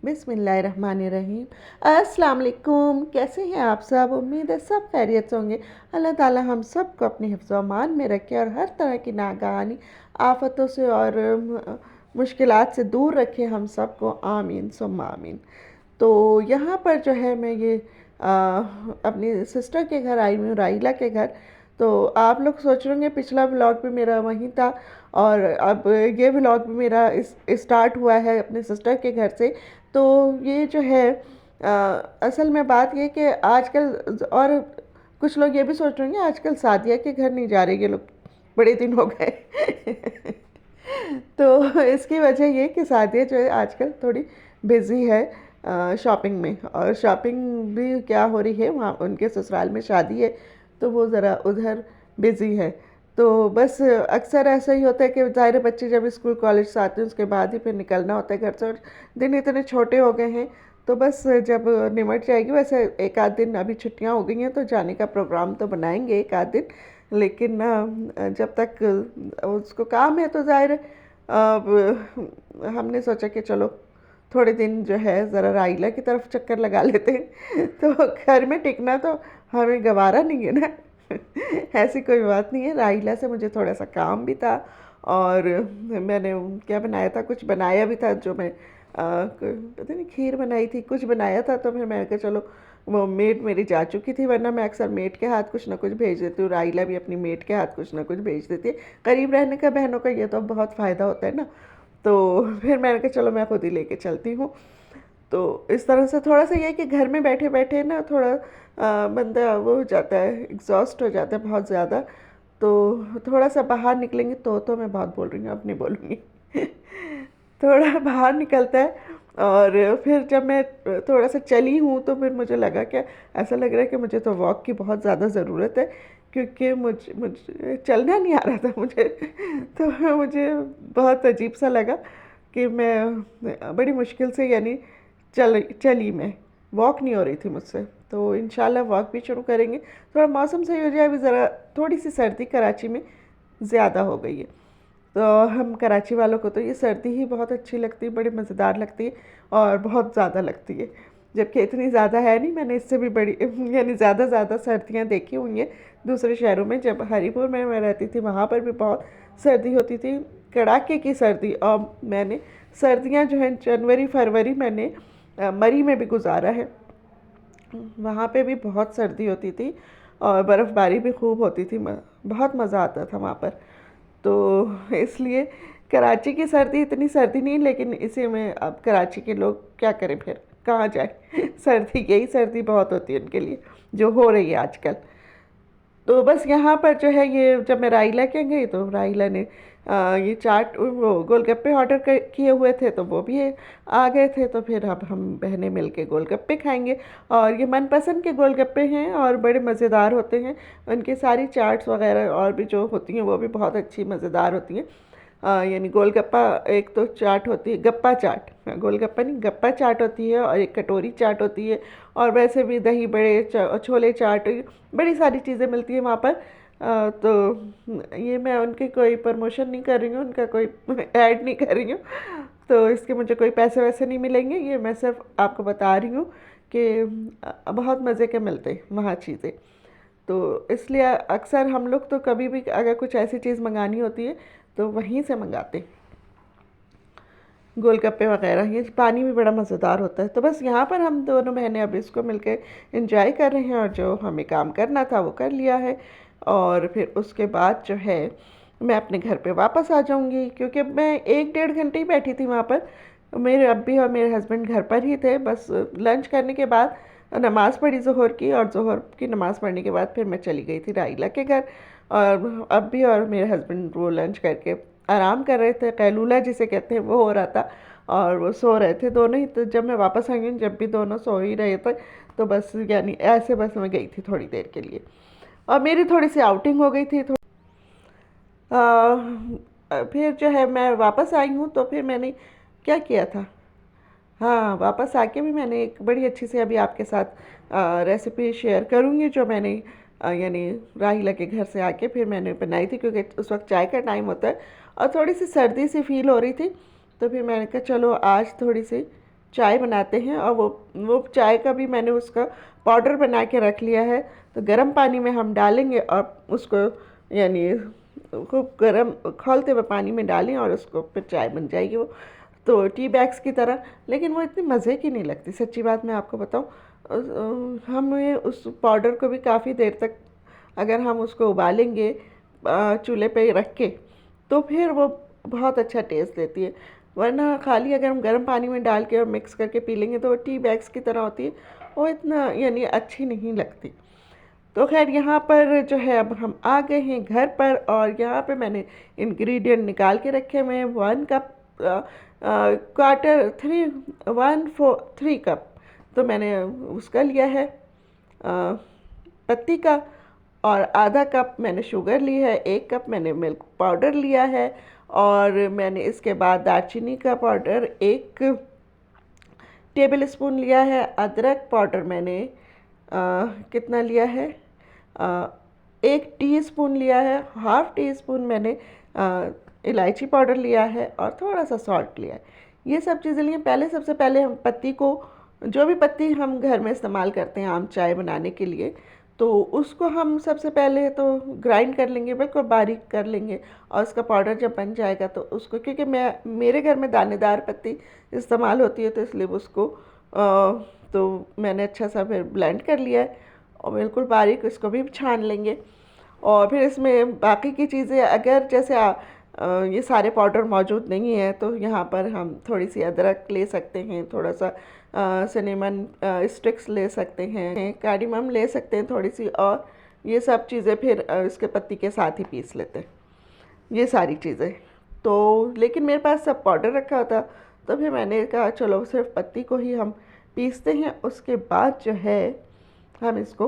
बिस्मिल्लाहिर्रहमानिर्रहीम। अस्सलाम वालेकुम। कैसे हैं आप सब? उम्मीद है सब खैरियत से होंगे। अल्लाह ताला हम सब को अपने हिफ्ज़ व अमान में रखे और हर तरह की नागहानी आफ़तों से और मुश्किलात से दूर रखे हम सब को। आमीन सुम्मा आमीन। तो यहाँ पर जो है मैं ये अपनी सिस्टर के घर आई हूँ, राइला के घर। तो आप लोग सोच रहे होंगे पिछला व्लॉग भी मेरा वहीं था और अब ये व्लॉग भी मेरा स्टार्ट हुआ है अपने सिस्टर के घर से। तो ये जो है असल में बात ये कि आजकल और कुछ लोग ये भी सोच रहे होंगे आजकल सादिया के घर नहीं जा रहे ये लोग, बड़े दिन हो गए। तो इसकी वजह ये कि सादिया जो है आजकल थोड़ी बिज़ी है शॉपिंग में, और शॉपिंग भी क्या हो रही है, वहाँ उनके ससुराल में शादी है तो वो ज़रा उधर बिज़ी है। तो बस अक्सर ऐसा ही होता है कि ज़ाहिर बच्चे जब स्कूल कॉलेज से आते हैं उसके बाद ही फिर निकलना होता है घर से, और दिन इतने छोटे हो गए हैं। तो बस जब निमट जाएगी, वैसे एक आध दिन अभी छुट्टियां हो गई हैं तो जाने का प्रोग्राम तो बनाएंगे एक आध दिन, लेकिन जब तक उसको काम है तो ज़ाहिर अब हमने सोचा कि चलो थोड़े दिन जो है ज़रा राइला की तरफ चक्कर लगा लेते हैं। तो घर में टिकना तो हमें गवारा नहीं है ना। ऐसी कोई बात नहीं है, राइला से मुझे थोड़ा सा काम भी था और मैंने क्या बनाया था, कुछ बनाया भी था जो मैं पता नहीं खीर बनाई थी, कुछ बनाया था। तो फिर मैंने कहा चलो, वो मेड मेरी जा चुकी थी, वरना मैं अक्सर मेड के हाथ कुछ ना कुछ भेज देती हूँ। राइला भी अपनी मेड के हाथ कुछ ना कुछ भेज देती है। करीब रहने का बहनों का ये तो बहुत फ़ायदा होता है ना। तो फिर मैंने कहा चलो मैं खुद ही लेके चलती हूँ। तो इस तरह से थोड़ा सा ये है कि घर में बैठे बैठे ना थोड़ा बंदा वो हो जाता है, एग्जॉस्ट हो जाता है बहुत ज़्यादा। तो थोड़ा सा बाहर निकलेंगे तो मैं बहुत बोल रही हूँ, अब नहीं बोलूँगी। थोड़ा बाहर निकलता है और फिर जब मैं थोड़ा सा चली हूँ तो फिर मुझे लगा कि ऐसा लग रहा है कि मुझे तो वॉक की बहुत ज़्यादा ज़रूरत है, क्योंकि मुझे चलना नहीं आ रहा था मुझे। तो मुझे बहुत अजीब सा लगा कि मैं बड़ी मुश्किल से यानी चली मैं, वॉक नहीं हो रही थी मुझसे। तो इंशाल्लाह वॉक भी शुरू करेंगे, थोड़ा मौसम सही हो जाए। अभी ज़रा थोड़ी सी सर्दी कराची में ज़्यादा हो गई है, तो हम कराची वालों को तो ये सर्दी ही बहुत अच्छी लगती है, बड़ी मज़ेदार लगती है और बहुत ज़्यादा लगती है। जबकि इतनी ज़्यादा है नहीं, मैंने इससे भी बड़ी यानी ज़्यादा सर्दियाँ देखी हुई हैं दूसरे शहरों में। जब हरीपुर में मैं रहती थी वहाँ पर भी बहुत सर्दी होती थी, कड़ाके की सर्दी। और मैंने सर्दियाँ जो हैं जनवरी फरवरी मैंने मरी में भी गुजारा है, वहाँ पे भी बहुत सर्दी होती थी और बर्फ़बारी भी खूब होती थी, बहुत मज़ा आता था वहाँ पर। तो इसलिए कराची की सर्दी इतनी सर्दी नहीं, लेकिन इसी में अब कराची के लोग क्या करें, फिर कहाँ जाए। सर्दी यही सर्दी बहुत होती है उनके लिए, जो हो रही है आजकल। तो बस यहाँ पर जो है ये जब मैं राइला के गई तो राइला ने ये चाट वो गोलगप्पे ऑर्डर किए हुए थे, तो वो भी आ गए थे। तो फिर अब हम बहनें मिल के गोलगप्पे खाएंगे, और ये मनपसंद के गोलगप्पे हैं और बड़े मज़ेदार होते हैं। उनकी सारी चाट्स वगैरह और भी जो होती हैं वो भी बहुत अच्छी मज़ेदार होती हैं। यानी गोलगप्पा एक तो चाट होती है, गप्पा चाट, गोलगप्पा नहीं गप्पा चाट होती है, और एक कटोरी चाट होती है, और वैसे भी दही बड़े छोले चाट, बड़ी सारी चीज़ें मिलती हैं वहाँ पर। तो ये मैं उनकी कोई प्रमोशन नहीं कर रही हूँ, उनका कोई ऐड नहीं कर रही हूँ, तो इसके मुझे कोई पैसे वैसे नहीं मिलेंगे। ये मैं सिर्फ आपको बता रही हूँ कि बहुत मज़े के मिलते हैं वहाँ चीज़ें। तो इसलिए अक्सर हम लोग तो कभी भी अगर कुछ ऐसी चीज़ मंगानी होती है तो वहीं से मंगाते, गोलगप्पे वगैरह। ये पानी भी बड़ा मज़ेदार होता है। तो बस यहाँ पर हम दोनों बहनें अब इसको मिलके एंजॉय कर रहे हैं, और जो हमें काम करना था वो कर लिया है। और फिर उसके बाद जो है मैं अपने घर पे वापस आ जाऊँगी, क्योंकि मैं एक डेढ़ घंटे ही बैठी थी वहाँ पर। मेरे अब्बी और मेरे हस्बैंड घर पर ही थे। बस लंच करने के बाद नमाज़ पढ़ी ज़ोहर की, और ज़ोहर की नमाज़ पढ़ने के बाद फिर मैं चली गई थी राइला के घर। और अब्बी और मेरे हस्बैंड वो लंच करके आराम कर रहे थे, कैलूला जिसे कहते हैं वो हो रहा था, और वो सो रहे थे दोनों ही। तो जब मैं वापस आई हूँ जब भी दोनों सो ही रहे थे, तो बस यानी ऐसे बस मैं गई थी थोड़ी देर के लिए, और मेरी थोड़ी सी आउटिंग हो गई थी। फिर जो है मैं वापस आई हूँ तो फिर मैंने क्या किया था, हाँ वापस आके भी मैंने एक बड़ी अच्छी सी अभी आपके साथ रेसिपी शेयर करूँगी, जो मैंने यानी राहिला के घर से आके फिर मैंने बनाई थी, क्योंकि उस वक्त चाय का टाइम होता है और थोड़ी सी सर्दी सी फील हो रही थी। तो फिर मैंने कहा चलो आज थोड़ी सी चाय बनाते हैं, और वो चाय का भी मैंने उसका पाउडर बना के रख लिया है। तो गर्म पानी में हम डालेंगे और उसको यानी खूब गर्म खौलते हुए पानी में डालें और उसको फिर चाय बन जाएगी वो, तो टी बैग्स की तरह। लेकिन वो इतनी मज़े की नहीं लगती, सच्ची बात मैं आपको बताऊँ। हमें उस पाउडर को भी काफ़ी देर तक अगर हम उसको उबालेंगे चूल्हे पे रख के, तो फिर वो बहुत अच्छा टेस्ट देती है। वरना खाली अगर हम गर्म पानी में डाल के और मिक्स करके पी लेंगे तो वो टी बैग्स की तरह होती है, वो इतना यानी अच्छी नहीं लगती। तो खैर यहाँ पर जो है अब हम आ गए हैं घर पर, और यहाँ पे मैंने इंग्रेडिएंट निकाल के रखे हुए हैं। 1 कप क्वार्टर थ्री 1/4 3 कप तो मैंने उसका लिया है पत्ती का, और आधा कप मैंने शुगर ली है, 1 कप मैंने मिल्क पाउडर लिया है, और मैंने इसके बाद दालचीनी का पाउडर 1 टेबल स्पून लिया है। अदरक पाउडर मैंने कितना लिया है, 1 टीस्पून लिया है। हाफ़ टी स्पून मैंने इलायची पाउडर लिया है, और थोड़ा सा सॉल्ट लिया है। ये सब चीज़ें लिए। पहले सबसे पहले हम पत्ती को, जो भी पत्ती हम घर में इस्तेमाल करते हैं आम चाय बनाने के लिए, तो उसको हम सबसे पहले तो ग्राइंड कर लेंगे, बिल्कुल बारीक कर लेंगे, और उसका पाउडर जब बन जाएगा तो उसको, क्योंकि मेरे घर में दानेदार पत्ती इस्तेमाल होती है तो इसलिए उसको तो मैंने अच्छा सा फिर ब्लेंड कर लिया है, और बिल्कुल बारीक इसको भी छान लेंगे। और फिर इसमें बाकी की चीज़ें, अगर जैसे ये सारे पाउडर मौजूद नहीं है तो यहाँ पर हम थोड़ी सी अदरक ले सकते हैं, थोड़ा सा सिनेमन स्टिक्स ले सकते हैं, कार्डमम ले सकते हैं थोड़ी सी, और ये सब चीज़ें फिर इसके पत्ती के साथ ही पीस लेते हैं ये सारी चीज़ें। तो लेकिन मेरे पास सब पाउडर रखा होता, तो फिर मैंने कहा चलो सिर्फ पत्ती को ही हम पीसते हैं। उसके बाद जो है हम इसको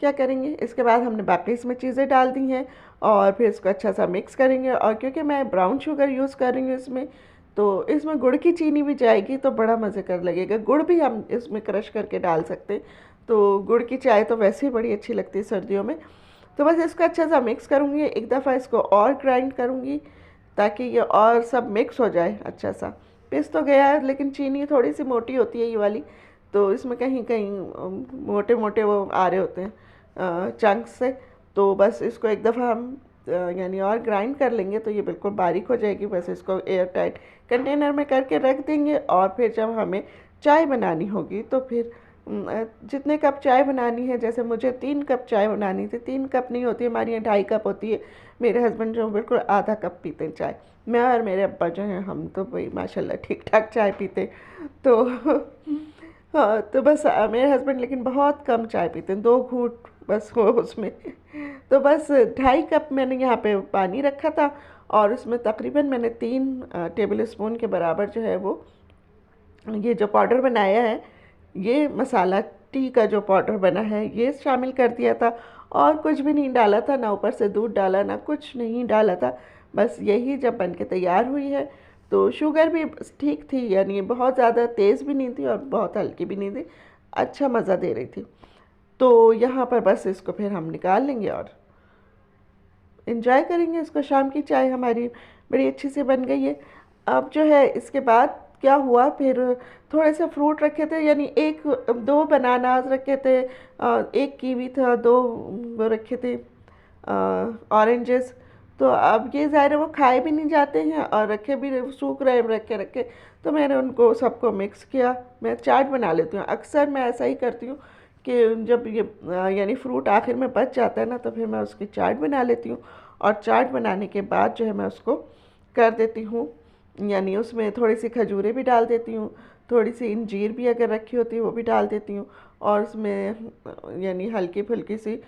क्या करेंगे, इसके बाद हमने बाकी इसमें चीज़ें डाल दी हैं, और फिर इसको अच्छा सा मिक्स करेंगे। और क्योंकि मैं ब्राउन शुगर यूज़ कर रही हूँ इसमें, तो इसमें गुड़ की चीनी भी जाएगी तो बड़ा मज़े कर लगेगा। गुड़ भी हम इसमें क्रश करके डाल सकते हैं, तो गुड़ की चाय तो वैसे ही बड़ी अच्छी लगती है सर्दियों में। तो बस इसको अच्छा सा मिक्स करूँगी, एक दफ़ा इसको और ग्राइंड करूँगी ताकि ये और सब मिक्स हो जाए अच्छा सा। पिस तो गया है, लेकिन चीनी थोड़ी सी मोटी होती है ये वाली, तो इसमें कहीं कहीं मोटे मोटे वो आ रहे होते हैं चंक्स से। तो बस इसको एक दफ़ा हम यानी और ग्राइंड कर लेंगे तो ये बिल्कुल बारीक हो जाएगी। बस इसको एयर टाइट कंटेनर में करके रख देंगे, और फिर जब हमें चाय बनानी होगी तो फिर जितने कप चाय बनानी है, जैसे मुझे 3 कप चाय बनानी थी, 3 कप नहीं होती हमारे यहाँ, 2.5 कप होती है। मेरे हस्बैंड जो बिल्कुल आधा कप पीते हैं चाय। मैं और मेरे अब्बा जो हैं हम तो भाई माशाल्लाह ठीक ठाक चाय पीते। तो हाँ, तो बस मेरे हस्बैंड लेकिन बहुत कम चाय पीते हैं, 2 घूंट बस हो उसमें। तो बस 2.5 कप मैंने यहाँ पे पानी रखा था, और उसमें तकरीबन मैंने 3 टेबल स्पून के बराबर जो है वो ये जो पाउडर बनाया है, ये मसाला टी का जो पाउडर बना है ये शामिल कर दिया था। और कुछ भी नहीं डाला था, ना ऊपर से दूध डाला, ना कुछ नहीं डाला था। बस यही जब बन के तैयार हुई है, तो शुगर भी ठीक थी, यानी बहुत ज़्यादा तेज़ भी नहीं थी और बहुत हल्की भी नहीं थी, अच्छा मज़ा दे रही थी। तो यहाँ पर बस इसको फिर हम निकाल लेंगे और इन्जॉय करेंगे इसको। शाम की चाय हमारी बड़ी अच्छी से बन गई है। अब जो है इसके बाद क्या हुआ, फिर थोड़े से फ्रूट रखे थे, यानी 1-2 बनानास रखे थे, 1 कीवी था, 2 वो रखे थे ऑरेंजेस। तो अब ये ज़ाहिर है वो खाए भी नहीं जाते हैं और रखे भी सूख रहे रखे रखे, तो मैंने उनको सबको मिक्स किया। मैं चाट बना लेती हूँ, अक्सर मैं ऐसा ही करती हूँ कि जब ये यानी फ्रूट आखिर में बच जाता है ना, तो फिर मैं उसकी चाट बना लेती हूँ। और चाट बनाने के बाद जो है मैं उसको कर देती हूँ, यानी उसमें थोड़ी सी खजूरें भी डाल देती हूँ, थोड़ी सी इंजीर भी अगर रखी होती है वो भी डाल देती हूँ, और उसमें यानी हल्की फुल्की सी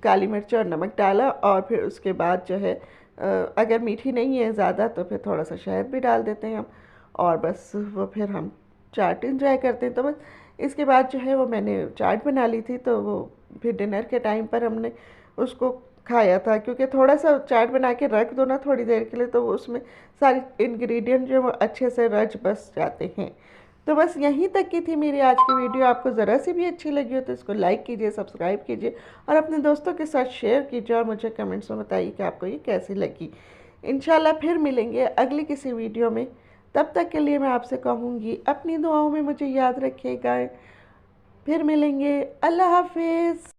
काली मिर्च और नमक डाला। और फिर उसके बाद जो है अगर मीठी नहीं है ज़्यादा तो फिर थोड़ा सा शहद भी डाल देते हैं हम, और बस वो फिर हम चाट इंजॉय करते हैं। तो बस इसके बाद जो है वो मैंने चाट बना ली थी, तो वो फिर डिनर के टाइम पर हमने उसको खाया था, क्योंकि थोड़ा सा चाट बना के रख दो ना थोड़ी देर के लिए, तो उसमें सारे इंग्रेडिएंट जो वो अच्छे से रच बस जाते हैं। तो बस यहीं तक की थी मेरी आज की वीडियो। आपको ज़रा सी भी अच्छी लगी हो तो इसको लाइक कीजिए, सब्सक्राइब कीजिए, और अपने दोस्तों के साथ शेयर कीजिए, और मुझे कमेंट्स में बताइए कि आपको ये कैसी लगी। इंशाल्लाह फिर मिलेंगे अगली किसी वीडियो में। तब तक के लिए मैं आपसे कहूँगी अपनी दुआओं में मुझे याद रखिएगा। फिर मिलेंगे। अल्लाह हाफिज़।